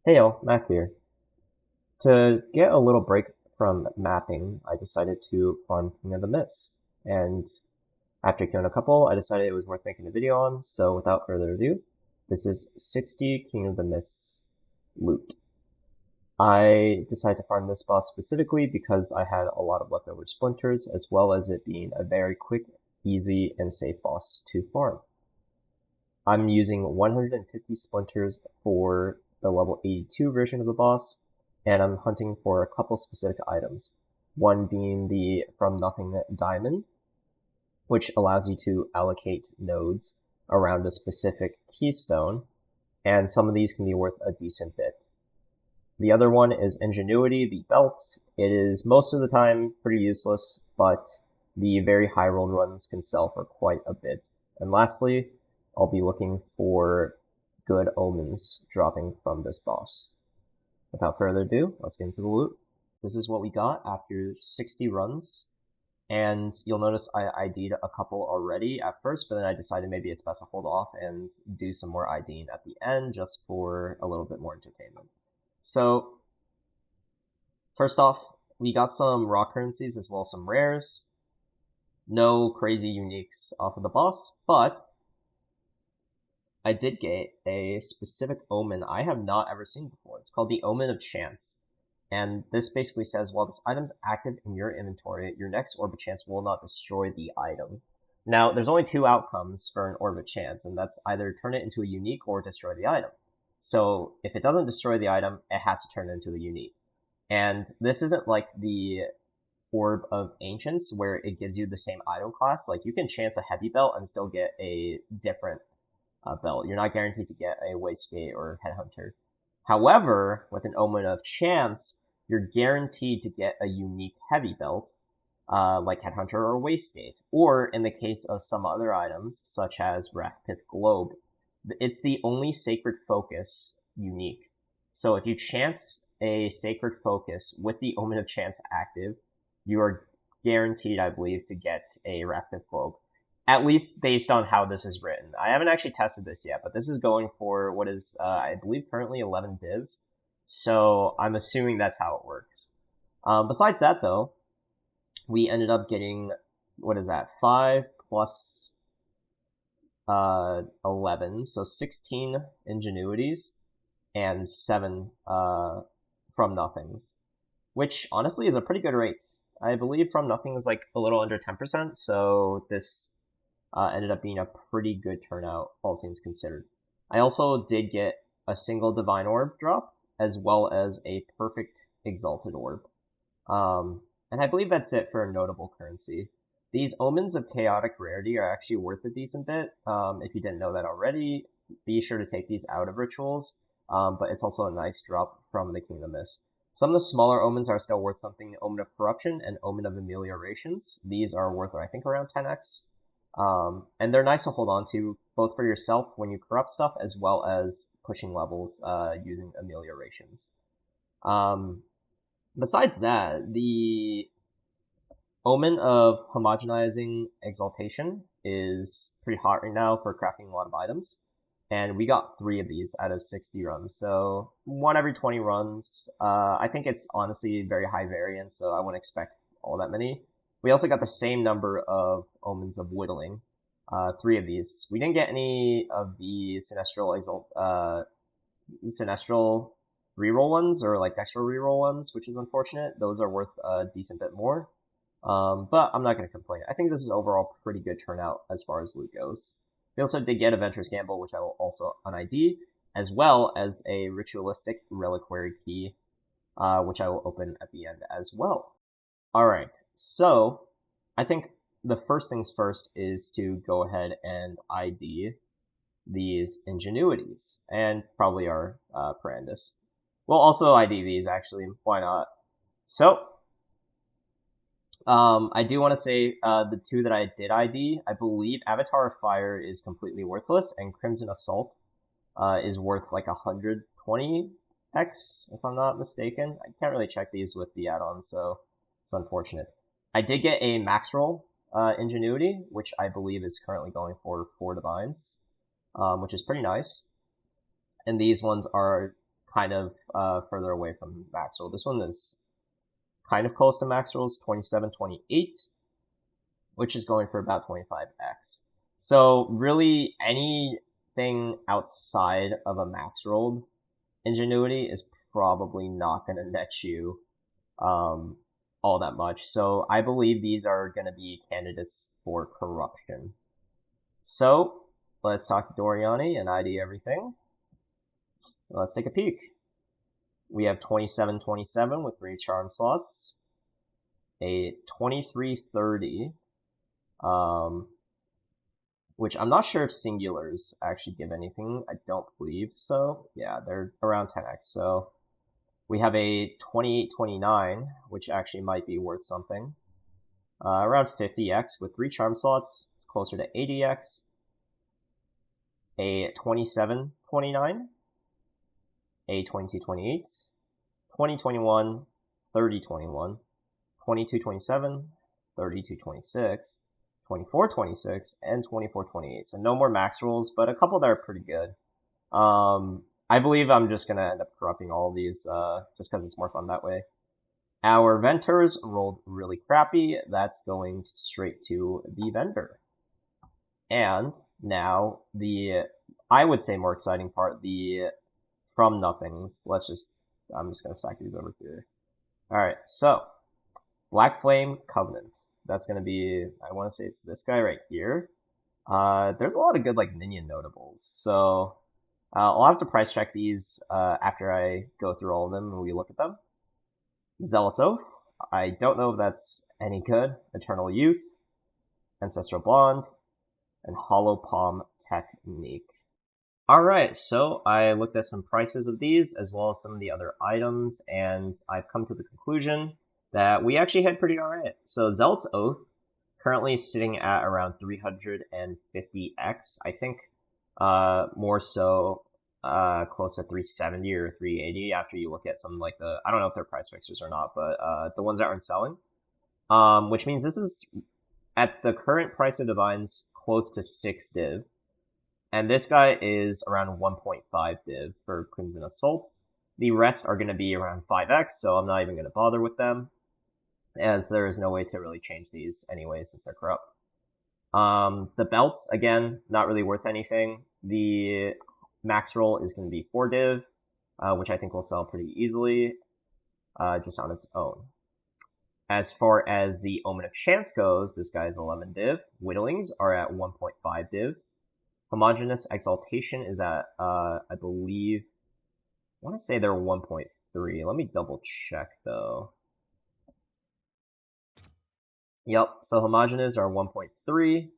Hey y'all, Mac here. To get a little break from mapping, I decided to farm King of the Mists. And after killing a couple, I decided it was worth making a video on, so without further ado, this is 60 King of the Mists loot. I decided to farm this boss specifically because I had a lot of leftover splinters, as well as it being a very quick, easy, and safe boss to farm. I'm using 150 splinters for the level 82 version of the boss, and I'm hunting for a couple specific items. One being the From Nothing Diamond, which allows you to allocate nodes around a specific keystone, and some of these can be worth a decent bit. The other one is Ingenuity, the belt. It is most of the time pretty useless, but the very high rolled ones can sell for quite a bit. And lastly, I'll be looking for good omens dropping from this boss. Without further ado, let's get into the loot. This is what we got after 60 runs, and you'll notice I ID'd a couple already at first, but then I decided maybe it's best to hold off and do some more IDing at the end just for a little bit more entertainment. So, first off, we got some raw currencies as well as some rares. No crazy uniques off of the boss, but I did get a specific omen I have not ever seen before. It's called the Omen of Chance. And this basically says, while this item's active in your inventory, your next Orb of Chance will not destroy the item. Now, there's only two outcomes for an Orb of Chance, and that's either turn it into a unique or destroy the item. So if it doesn't destroy the item, it has to turn it into a unique. And this isn't like the Orb of Ancients, where it gives you the same item class. Like, you can chance a heavy belt and still get a different belt. You're not guaranteed to get a Wastegate or Headhunter. However, with an Omen of Chance, you're guaranteed to get a unique heavy belt, like Headhunter or Wastegate. Or in the case of some other items, such as Wrathpith Globe, it's the only Sacred Focus unique. So if you chance a Sacred Focus with the Omen of Chance active, you are guaranteed, I believe, to get a Wrathpith Globe. At least based on how this is written. I haven't actually tested this yet, but this is going for what is, I believe, currently 11 divs. So I'm assuming that's how it works. Besides that, though, we ended up getting, what is that, 5 plus 11, so 16 Ingenuities and 7 From Nothings, which honestly is a pretty good rate. I believe From Nothing is like a little under 10%, so this ended up being a pretty good turnout, all things considered. I also did get a single Divine Orb drop, as well as a perfect Exalted Orb. And I believe that's it for a notable currency. These Omens of Chaotic Rarity are actually worth a decent bit. If you didn't know that already, be sure to take these out of rituals, but it's also a nice drop from the King of the Mist. Some of the smaller omens are still worth something. Omen of Corruption and Omen of Ameliorations. These are worth, I think, around 10x. And they're nice to hold on to, both for yourself when you corrupt stuff, as well as pushing levels using ameliorations. Besides that, the Omen of Homogenizing Exaltation is pretty hot right now for crafting a lot of items. And we got 3 of these out of 60 runs, so 1 every 20 runs. I think it's honestly very high variance, so I wouldn't expect all that many. We also got the same number of Omens of Whittling, 3 of these. We didn't get any of the Sinestral reroll ones, or like Dextral reroll ones, which is unfortunate. Those are worth a decent bit more. But I'm not going to complain. I think this is overall pretty good turnout as far as loot goes. We also did get a Venturous Gamble, which I will also un-ID, as well as a Ritualistic Reliquary Key, which I will open at the end as well. Alright, so I think the first things first is to go ahead and ID these Ingenuities, and probably our Perandus. We'll also ID these, actually, why not? So, I do want to say the 2 that I did ID, I believe Avatar of Fire is completely worthless, and Crimson Assault is worth like 120x, if I'm not mistaken. I can't really check these with the add-on, so it's unfortunate. I did get a max roll Ingenuity, which I believe is currently going for 4 Divines, which is pretty nice. And these ones are kind of further away from max roll. This one is kind of close to max rolls, 27, 28, which is going for about 25x. So really anything outside of a max rolled ingenuity is probably not going to net you all that much. So I believe these are going to be candidates for corruption. So let's talk to Doriani and ID everything. Let's take a peek. We have 2727 with 3 charm slots, a 2330, which I'm not sure if singulars actually give anything. I don't believe so. Yeah, they're around 10x. So we have a 2829, which actually might be worth something. Around 50x with 3 charm slots. It's closer to 80x. A 2729, a 2228, 2021, 3021, 2227, 3226, 2426, and 2428. So no more max rolls, but a couple that are pretty good. I believe I'm just going to end up corrupting all of these just because it's more fun that way. Our Venters rolled really crappy. That's going straight to the vendor. And now I would say more exciting part, the from nothings. I'm just going to stack these over here. Alright, so Black Flame Covenant. That's going to be, I want to say it's this guy right here. There's a lot of good like minion notables. So I'll have to price check these after I go through all of them and we look at them. Zealot's Oath. I don't know if that's any good. Eternal Youth. Ancestral Bond. And Hollow Palm Technique. Alright, so I looked at some prices of these as well as some of the other items, and I've come to the conclusion that we actually had pretty alright. So Zealot's Oath currently sitting at around 350x. I think more so close to 370 or 380 after you look at some like I don't know if they're price fixers or not, but the ones that aren't selling. Which means this is at the current price of Divines close to 6 div. And this guy is around 1.5 div for Crimson Assault. The rest are going to be around 5x, so I'm not even going to bother with them, as there is no way to really change these anyway since they're corrupt. The belts, again, not really worth anything. The max roll is going to be 4 div, which I think will sell pretty easily, just on its own. As far as the Omen of Chance goes, this guy is 11 div. Whittlings are at 1.5 div. Homogeneous Exaltation is at, I believe, I want to say they're 1.3. Let me double check, though. Yep, so Homogeneous are 1.3,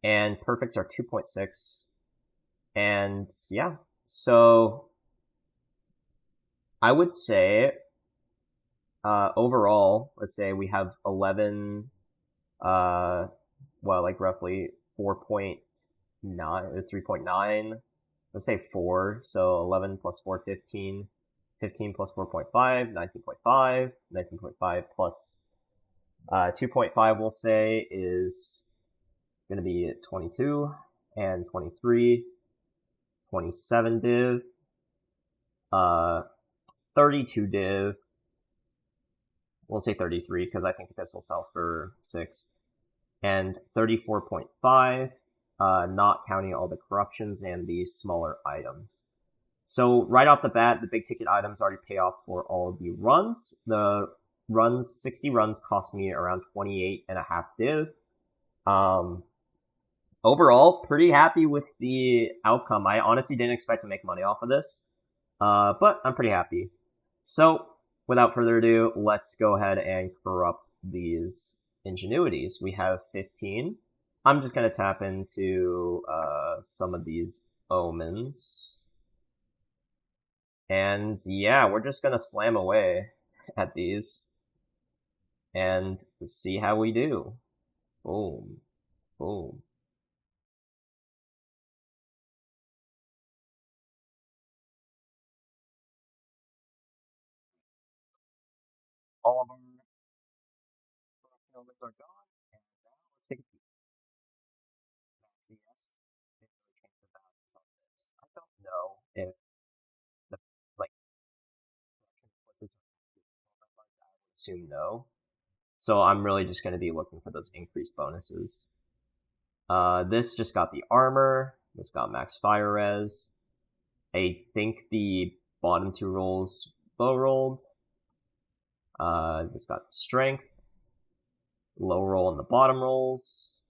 and Perfects are 2.6. And, yeah, so I would say, overall, let's say we have 11, like roughly 4.9 or 3.9, let's say 4, so 11 plus 4, 15, 15 plus 4.5, 19.5, 19.5 plus 2.5 we'll say is going to be 22, and 23, 27 div, 32 div, we'll say 33 because I think this will sell for 6, and 34.5, not counting all the corruptions and the smaller items. So right off the bat, the big ticket items already pay off for all of the runs. The runs, 60 runs cost me around 28.5 div. Overall, pretty happy with the outcome. I honestly didn't expect to make money off of this, but I'm pretty happy. So without further ado, let's go ahead and corrupt these ingenuities. We have 15. I'm just going to tap into some of these omens. And yeah, we're just going to slam away at these and see how we do. Boom. Boom. All of our omens are gone, and now let's take a peek. Yes, it really changed the values on this. I don't know if the like assume no. So I'm really just going to be looking for those increased bonuses. This just got the armor. This got max fire res. I think the bottom two rolls low rolled. This got strength. Low roll on the bottom rolls.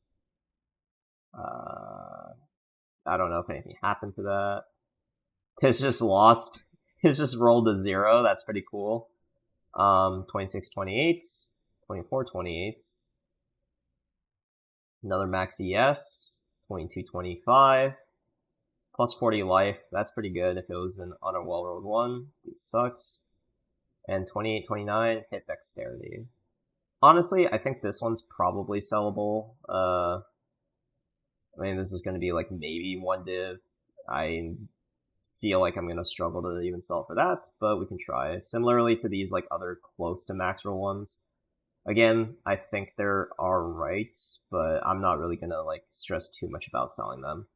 I don't know if anything happened to that. It's just lost. It's just rolled a 0. That's pretty cool. 26, 28, 24, 28. Another max ES, 22, 25. Plus 40 life. That's pretty good if it was on a well-rolled one. It sucks. And 28, 29, hit dexterity. Honestly, I think this one's probably sellable. I mean, this is going to be like maybe 1 div. I feel like I'm going to struggle to even sell for that, but we can try. Similarly to these like other close to max roll ones. Again, I think they're alright, but I'm not really going to like stress too much about selling them.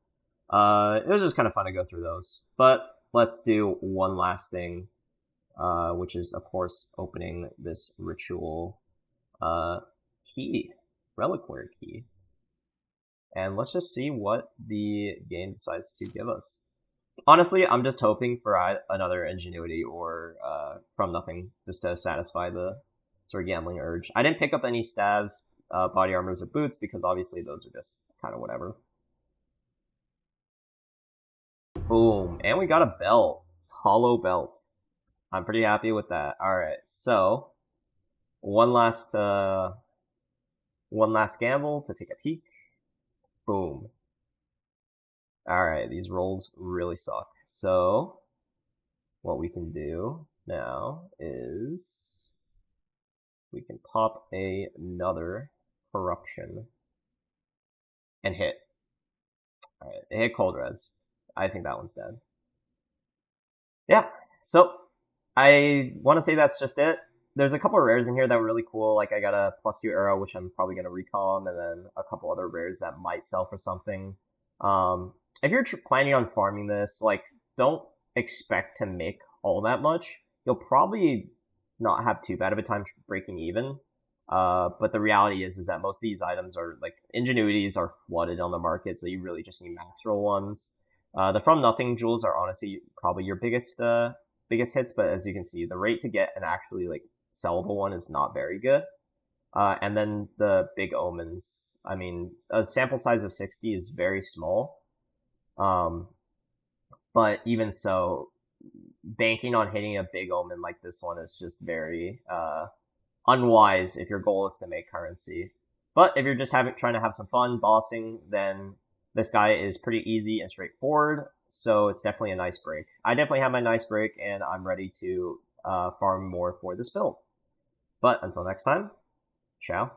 It was just kind of fun to go through those. But let's do one last thing, which is, of course, opening this ritual key, reliquary key. And let's just see what the game decides to give us. Honestly, I'm just hoping for another Ingenuity or From Nothing, just to satisfy the sort of gambling urge. I didn't pick up any stabs, body armors, or boots, because obviously those are just kind of whatever. Boom, and we got a belt. It's hollow belt. I'm pretty happy with that. Alright, so one last gamble to take a peek. Boom. Alright, these rolls really suck. So what we can do now is we can pop another corruption and hit. Alright, it hit cold res. I think that one's dead. Yeah, so I want to say that's just it. There's a couple of rares in here that were really cool. Like I got a +2 arrow, which I'm probably going to recall, and then a couple other rares that might sell for something. If you're planning on farming this, like, don't expect to make all that much. You'll probably not have too bad of a time breaking even. But the reality is that most of these items are, like, Ingenuities are flooded on the market, so you really just need max roll ones. The From Nothing jewels are honestly probably your biggest hits, but as you can see, the rate to get an actually, like, sellable one is not very good. And then the big omens, I mean, a sample size of 60 is very small. But even so, banking on hitting a big omen like this one is just very unwise if your goal is to make currency. But if you're just trying to have some fun bossing, then this guy is pretty easy and straightforward, so it's definitely a nice break. I definitely have my nice break, and I'm ready to farm more for this build. But until next time, ciao.